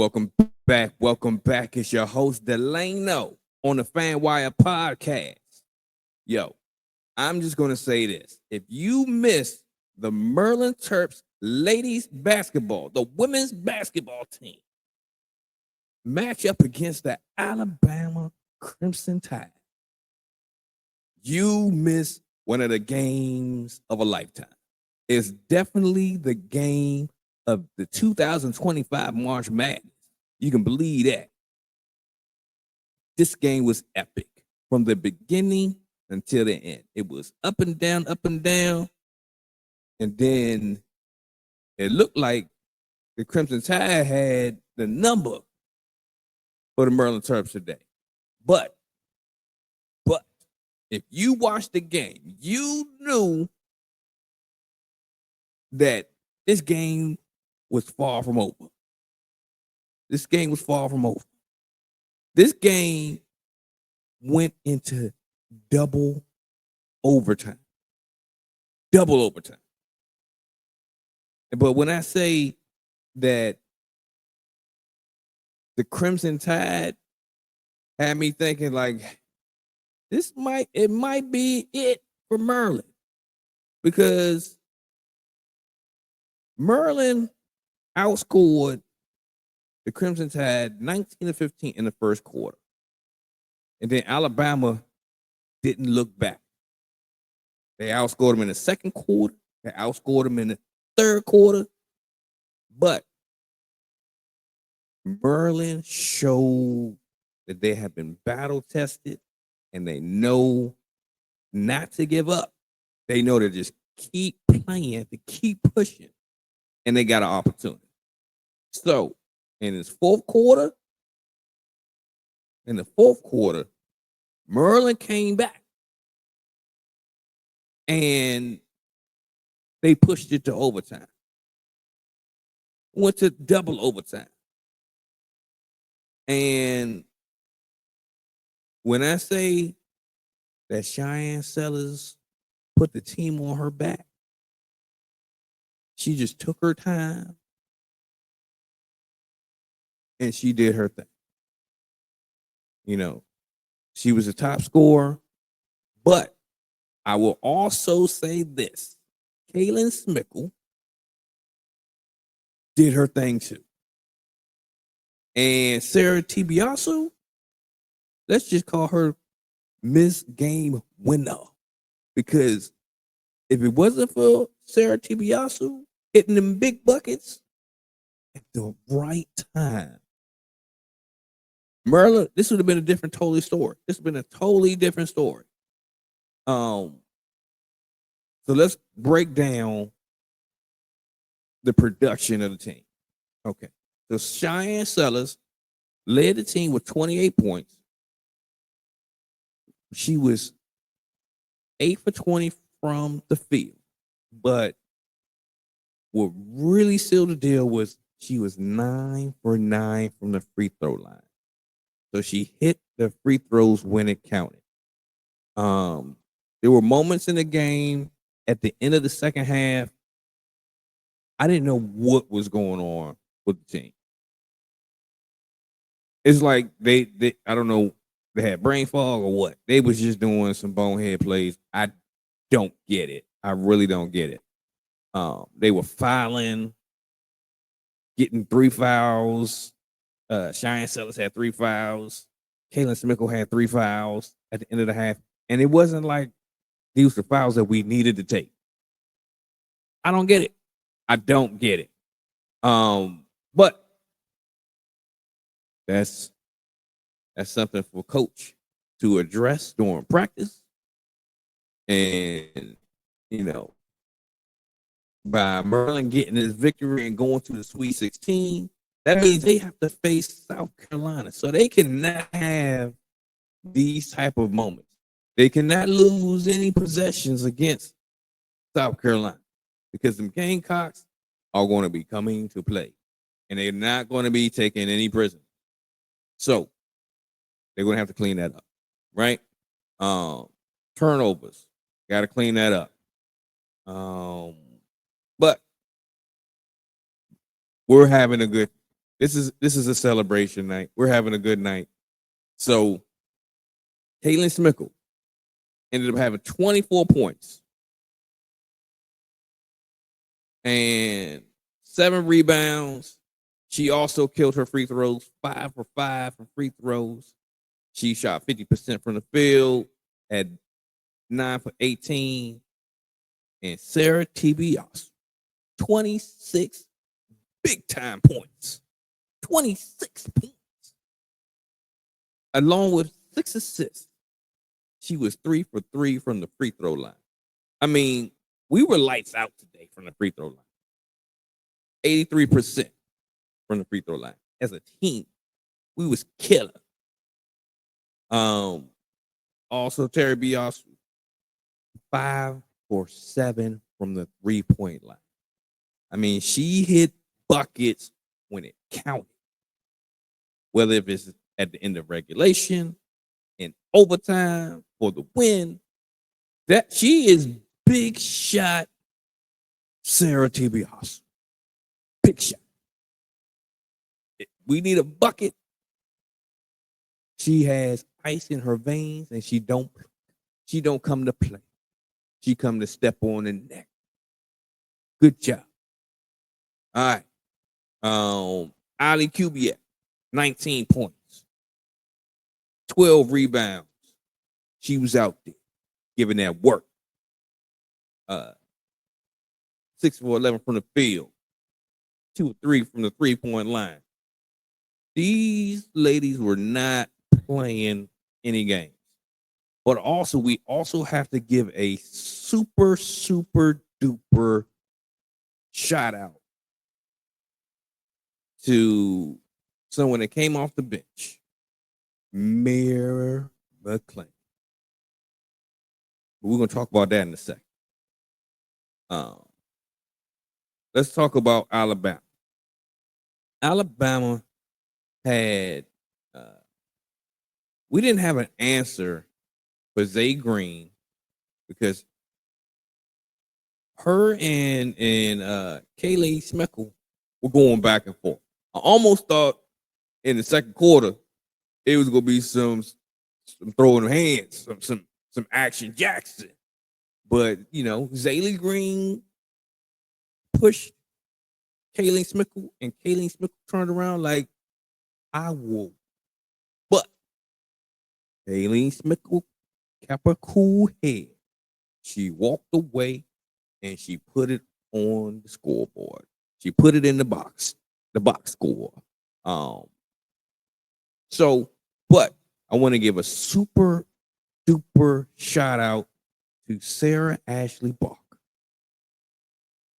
Welcome back. Welcome back. It's your host, Delano, on the FanWire podcast. Yo, I'm just going to say this. If you missed the Merlin Terps ladies basketball, the women's basketball team, match up against the Alabama Crimson Tide, you missed one of the games of a lifetime. It's definitely the game of the 2025 March Madness. You can believe that. This game was epic from the beginning until the end. It was up and down, up and down. And then it looked like the Crimson Tide had the number for the Merlin Terps today. But if you watched the game, you knew that this game was far from over. This game was far from over. This game went into double overtime. Double overtime. But when I say that the Crimson Tide had me thinking like it might be it for Merlin, because Merlin outscored the Crimson Tide 19-15 in the first quarter. And then Alabama didn't look back. They outscored them in the second quarter. They outscored them in the third quarter. But Merlin showed that they have been battle tested and they know not to give up. They know to just keep playing, to keep pushing. And they got an opportunity. So in the fourth quarter, Merlin came back and they pushed it to overtime. Went to double overtime. And when I say that Cheyenne Sellers put the team on her back, she just took her time and she did her thing. You know, she was a top scorer, but I will also say this. Kaylin Smickle did her thing too. And Sarah Te-Biasu, let's just call her Miss Game Winner. Because if it wasn't for Sarah Te-Biasu hitting them big buckets at the right time, Merlin, this would have been a totally story. This would have been a totally different story. So let's break down the production of the team. Okay. So Cheyenne Sellers led the team with 28 points. She was 8 for 20 from the field. But what really sealed the deal was she was 9 for 9 from the free throw line. So she hit the free throws when it counted. There were moments in the game at the end of the second half, I didn't know what was going on with the team. It's like they I don't know, they had brain fog or what. They was just doing some bonehead plays. I don't get it. I really don't get it. They were fouling, getting 3 fouls. Cheyenne Sellers had 3 fouls. Kaylin Smickle had 3 fouls at the end of the half. And it wasn't like these were fouls that we needed to take. I don't get it. I don't get it. But that's something for coach to address during practice. And, you know, by Merlin getting his victory and going to the Sweet 16, that means they have to face South Carolina. So they cannot have these type of moments. They cannot lose any possessions against South Carolina, because the Gamecocks are going to be coming to play. And they're not going to be taking any prisoners. So they're going to have to clean that up, right? Turnovers, got to clean that up. But we're having a good This is a celebration night. We're having a good night. So Caitlin Smickle ended up having 24 points and 7 rebounds. She also killed her free throws, 5 for 5 from free throws. She shot 50% from the field, had 9 for 18. And Sarah Te-Biasu, 26 big time points. 26 points. Along with 6 assists. She was 3 for 3 from the free throw line. I mean, we were lights out today from the free throw line. 83% from the free throw line. As a team, we was killer. Also Te-Biasu, 5 for 7 from the 3-point line. I mean, she hit buckets when it counted. Whether if it's at the end of regulation, in overtime, for the win. That she is big shot Sarah Te-Biasu. Big shot. We need a bucket. She has ice in her veins, and she don't come to play. She come to step on the neck. Good job. All right. Ali Kubiak, 19 points, 12 rebounds. She was out there giving that work. 6 for 11 from the field, 2 or 3 from the 3-point line. These ladies were not playing any games. But also, we also have to give a super, super duper shout out to someone that came off the bench, Mayor McClain. We're going to talk about that in a second. Let's talk about Alabama. Alabama had, we didn't have an answer for Zay Green because her and Kaylee Smickle were going back and forth. I almost thought in the second quarter it was gonna be some throwing hands, some action Jackson. But you know, Zaylee Green pushed Kaylee Smickle, and Kaylee Smickle turned around like, I will. But Kaylee Smickle kept a cool head. She walked away and she put it on the scoreboard. She put it in the box score. But I want to give a super duper shout out to Sarah Ashley Barker.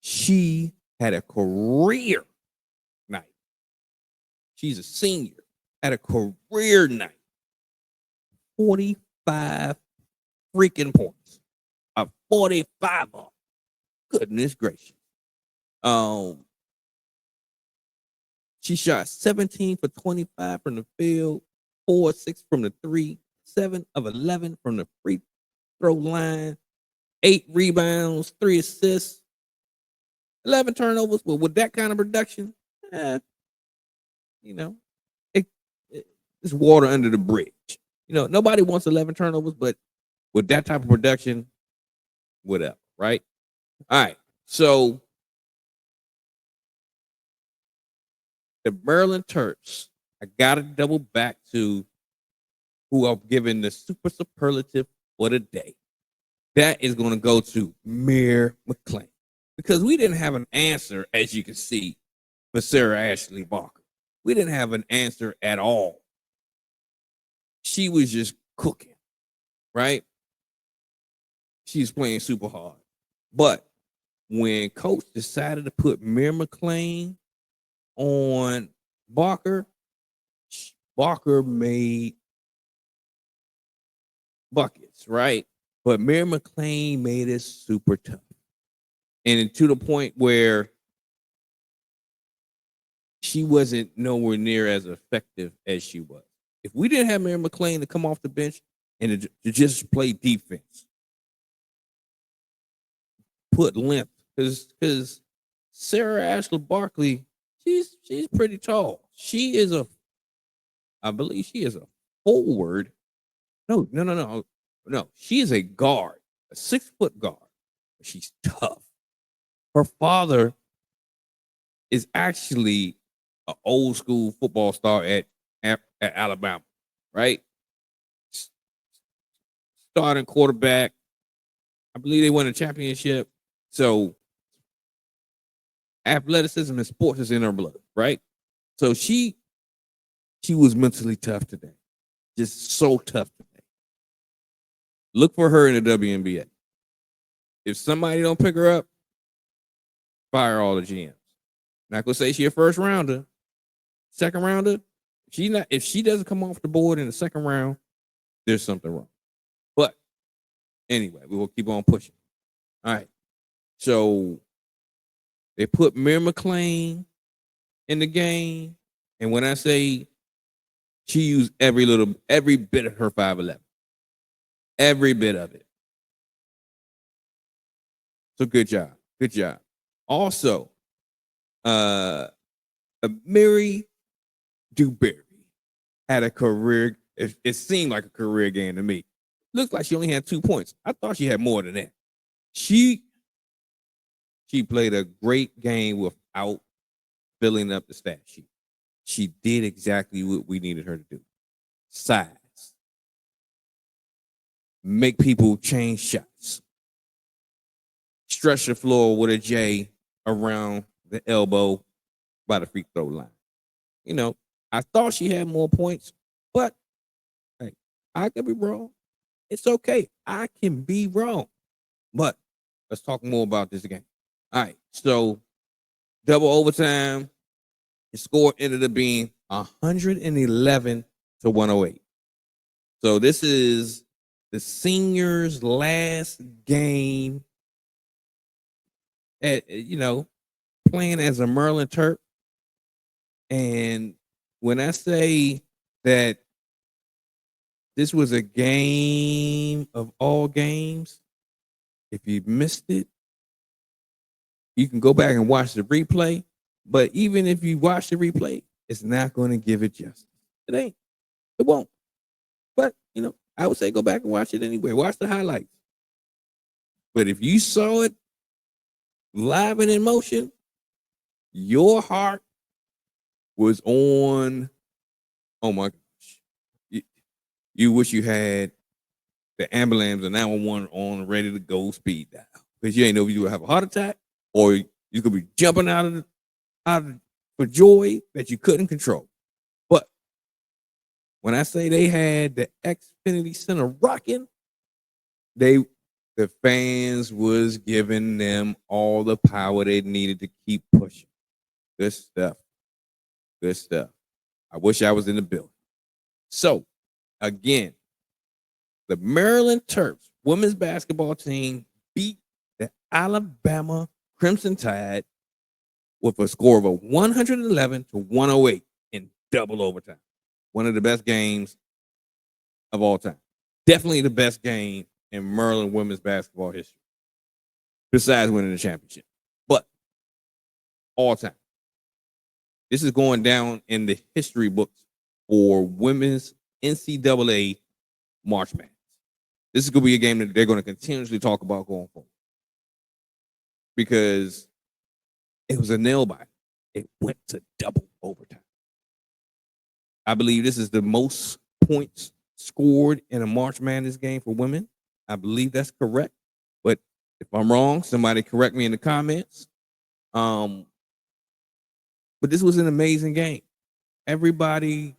She had a career night. She's a senior. Had a career night. 45 freaking points. 45 of. Goodness gracious. She shot 17 for 25 from the field, 4 6 from the 3, 7 of 11 from the free throw line, 8 rebounds, 3 assists, 11 turnovers. Well, with that kind of production, you know, it's water under the bridge. You know, nobody wants 11 turnovers, but with that type of production, whatever, right? All right, so the Maryland Terps, I got to double back to who I've given the super superlative for the day. That is going to go to Mayor McClain because we didn't have an answer, as you can see, for Sarah Ashley Barker. We didn't have an answer at all. She was just cooking, right? She's playing super hard. But when coach decided to put Mayor McClain on Barker made buckets, right? But Mayor McClain made it super tough. And to the point where she wasn't nowhere near as effective as she was. If we didn't have Mayor McClain to come off the bench and to just play defense, put length, because Sarah Ashley Barkley, she's pretty tall. She is a, I believe she is a forward. No. She is a guard, a 6-foot guard. She's tough. Her father is actually an old school football star at Alabama, right? Starting quarterback. I believe they won a championship. So athleticism and sports is in her blood, right? So she was mentally tough today. Just so tough today. Look for her in the WNBA. If somebody don't pick her up, fire all the GMs. Not gonna say she a first rounder, second rounder. If she doesn't come off the board in the second round, there's something wrong. But anyway, we will keep on pushing. All right. So they put Mary McLean in the game. And when I say she used every bit of her 5'11. Every bit of it. So good job. Good job. Also, Mary Dewberry had a career. It seemed like a career game to me. Looks like she only had 2 points. I thought she had more than that. She played a great game without filling up the stat sheet. She did exactly what we needed her to do. Size. Make people change shots. Stretch the floor with a J around the elbow by the free throw line. You know, I thought she had more points, but hey, I could be wrong. It's okay. I can be wrong. But let's talk more about this game. All right. So double overtime. The score ended up being 111 to 108. So this is the seniors' last game at, playing as a Maryland Terp. And when I say that this was a game of all games, if you missed it, you can go back and watch the replay. But even if you watch the replay, it's not going to give it justice. It ain't. It won't. But, I would say go back and watch it anyway. Watch the highlights. But if you saw it live and in motion, your heart was on, oh my gosh. You wish you had the ambulance and 911 on ready to go speed dial. Because you ain't know if you would have a heart attack or you could be jumping out of for joy that you couldn't control. But when I say they had the Xfinity Center rocking, the fans was giving them all the power they needed to keep pushing. Good stuff. Good stuff. I wish I was in the building. So, again, the Maryland Terps women's basketball team beat the Alabama Crimson Tide with a score of 111 to 108 in double overtime. One of the best games of all time. Definitely the best game in Maryland women's basketball history, besides winning the championship. But all time. This is going down in the history books for women's NCAA March Madness. This is going to be a game that they're going to continuously talk about going forward because it was a nail biter. It went to double overtime. I believe this is the most points scored in a March Madness game for women. I believe that's correct. But if I'm wrong, somebody correct me in the comments. But this was an amazing game. Everybody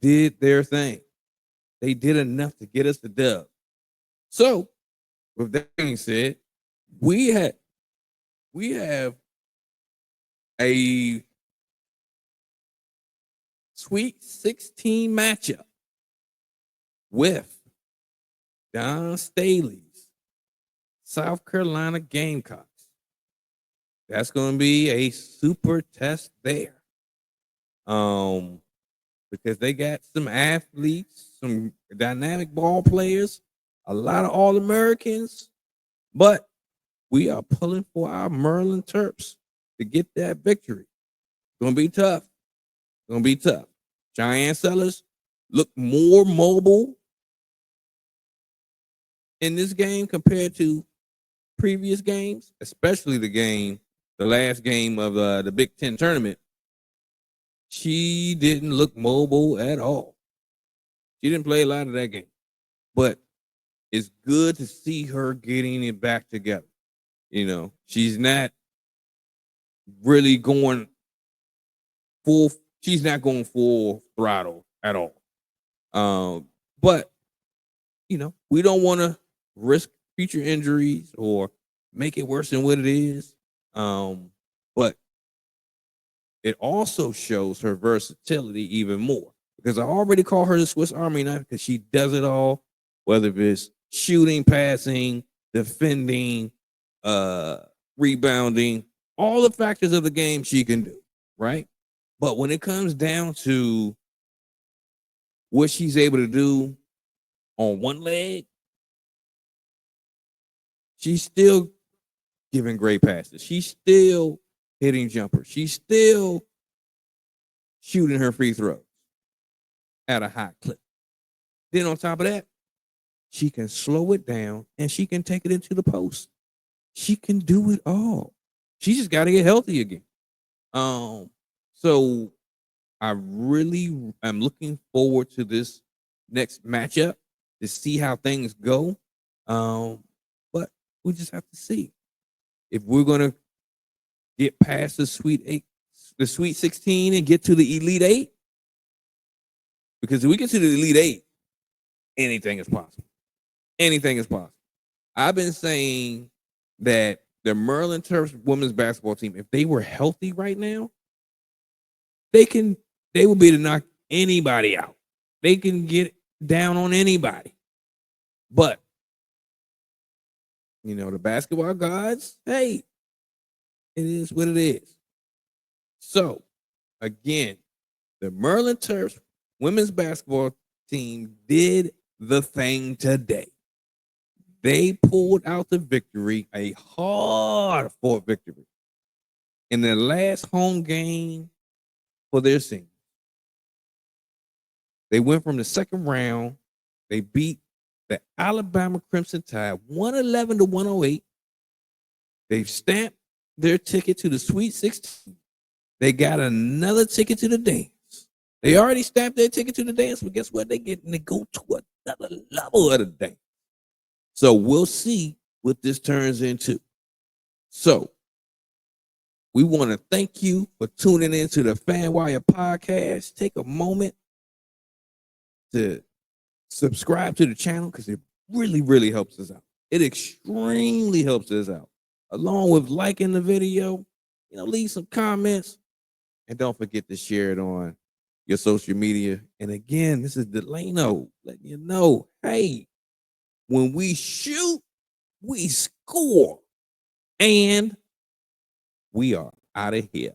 did their thing. They did enough to get us the dub. So, with that being said, we have a Sweet 16 matchup with Don Staley's South Carolina Gamecocks. That's going to be a super test there. Because they got some athletes, some dynamic ball players, a lot of All-Americans, but we are pulling for our Maryland Terps to get that victory. It's going to be tough. Gonna be tough. Cheyenne Sellers look more mobile in this game compared to previous games, especially the last game of the Big Ten tournament. She didn't look mobile at all. She didn't play a lot of that game, but it's good to see her getting it back together. You know, she's not really going full. She's not going full throttle at all. But you know, we don't want to risk future injuries or make it worse than what it is. But it also shows her versatility even more, because I already call her the Swiss Army knife because she does it all, whether it's shooting, passing, defending, rebounding, all the factors of the game she can do, right? But when it comes down to what she's able to do on one leg, she's still giving great passes. She's still hitting jumpers. She's still shooting her free throws at a high clip. Then on top of that, she can slow it down and she can take it into the post. She can do it all. She just got to get healthy again. So I really am looking forward to this next matchup to see how things go. But we just have to see if we're gonna get past the Sweet 16, and get to the Elite Eight. Because if we get to the Elite Eight, anything is possible. Anything is possible. I've been saying that the Maryland Terps women's basketball team, if they were healthy right now, they would be able to knock anybody out. They can get down on anybody. But you know, the basketball gods, hey, it is what it is. So again, the Maryland Terps women's basketball team did the thing today. They pulled out the victory, a hard-fought victory, in their last home game for their season. They went from the second round. They beat the Alabama Crimson Tide 111 to 108. They've stamped their ticket to the Sweet 16. They got another ticket to the dance. They already stamped their ticket to the dance, but guess what? They go to another level of the dance. So we'll see what this turns into. So we want to thank you for tuning into the FanWire podcast. Take a moment to subscribe to the channel because it really, really helps us out. It extremely helps us out. Along with liking the video, you know, leave some comments, and don't forget to share it on your social media. And again, this is Delano letting you know, hey, when we shoot, we score. And we are out of here.